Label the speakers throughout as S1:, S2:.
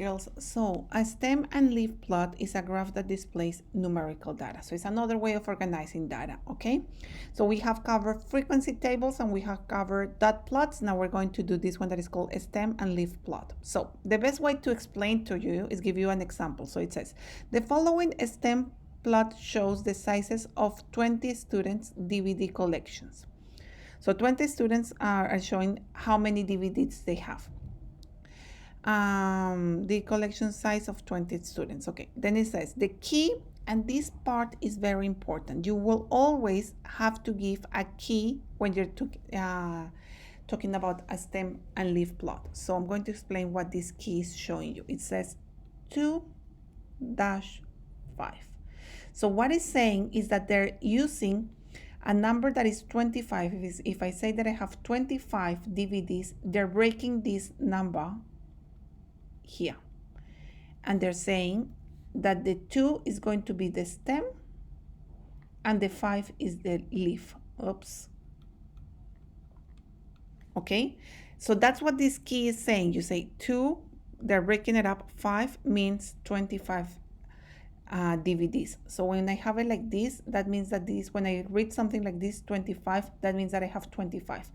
S1: Girls, so a stem and leaf plot is a graph that displays numerical data. So it's another way of organizing data, okay? So we have covered frequency tables and we have covered dot plots. Now we're going to do this one that is called a stem and leaf plot. So the best way to explain to you is give you an example. So it says, the following stem plot shows the sizes of 20 students' DVD collections. So 20 students are showing how many DVDs they have. The collection size of 20 students. Okay, then it says the key, and this part is very important. You will always have to give a key when you're talking about a stem and leaf plot. So I'm going to explain what this key is showing you. It says 2-5. So what it's saying is that they're using a number that is 25. If I say that I have 25 DVDs, they're breaking this number here, and they're saying that the 2 is going to be the stem and the 5 is the leaf. Oops. Okay, so that's what this key is saying. You say 2, they're breaking it up. 5 means 25 DVDs. So when I have it like this, that means that this, when I read something like this, 25, that means that I have 25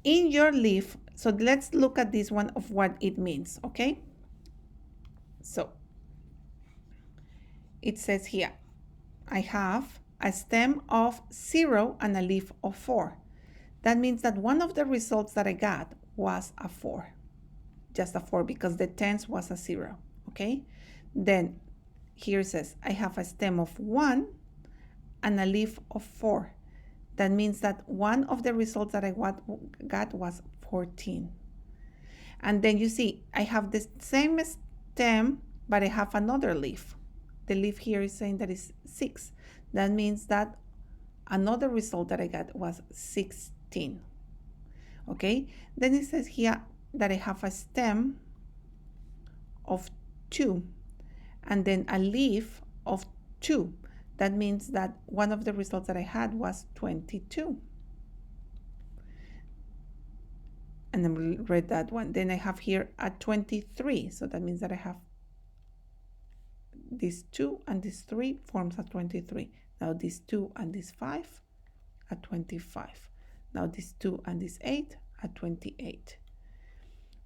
S1: in your leaf. So let's look at this one of what it means, okay? So it says here, I have a stem of 0 and a leaf of 4. That means that one of the results that I got was a 4, just a 4, because the tens was a 0, okay? Then here it says, I have a stem of 1 and a leaf of 4. That means that one of the results that I got was 14. And then you see, I have the same stem, but I have another leaf. The leaf here is saying that is 6. That means that another result that I got was 16. Okay, then it says here that I have a stem of 2 and then a leaf of 2. That means that one of the results that I had was 22. And then read that one. Then I have here a 23. So that means that I have these 2 and this 3 forms a 23. Now this 2 and this 5, a 25. Now this 2 and this 8, a 28.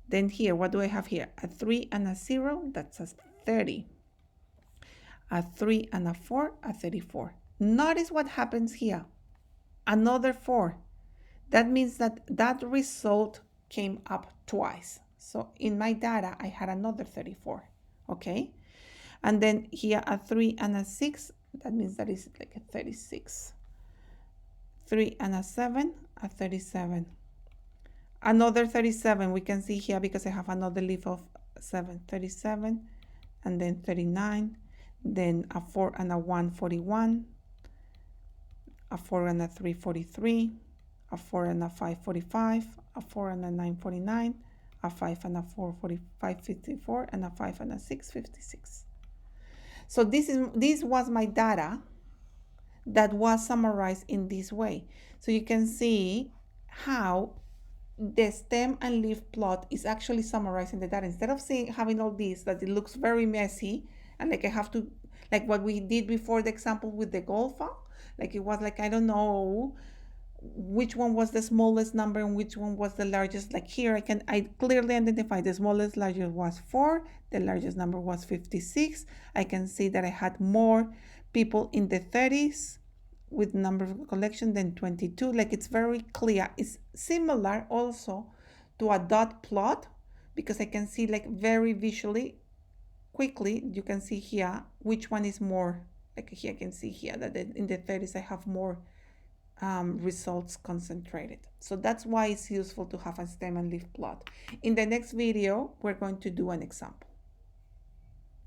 S1: Then here, what do I have here? A 3 and a 0, that's a 30. A 3 and a 4, a 34. Notice what happens here. Another 4. That means that that result came up twice. So in my data, I had another 34, okay? And then here a 3 and a 6, that means that is like a 36. 3 and a 7, a 37. Another 37, we can see here because I have another leaf of 7, 37, and then 39. Then a 4 and a 1, 41, a 4 and a 3, 43, a 4 and a 5, 45, a 4 and a 9, 49, a 5 and a 4, 45, 54, and a 5 and a 6, 56. So this was my data that was summarized in this way. So you can see how the stem and leaf plot is actually summarizing the data. Instead of having all this, that it looks very messy, and like I have to, like what we did before the example with the golfa, like it was like, I don't know which one was the smallest number and which one was the largest. Like here, I clearly identify the smallest, largest was 4, the largest number was 56. I can see that I had more people in the 30s with number of collection than 22. Like it's very clear. It's similar also to a dot plot because I can see like very visually quickly, you can see here which one is more. Like here I can see here that in the 30s I have more results concentrated. So that's why it's useful to have a stem and leaf plot. In the next video, we're going to do an example.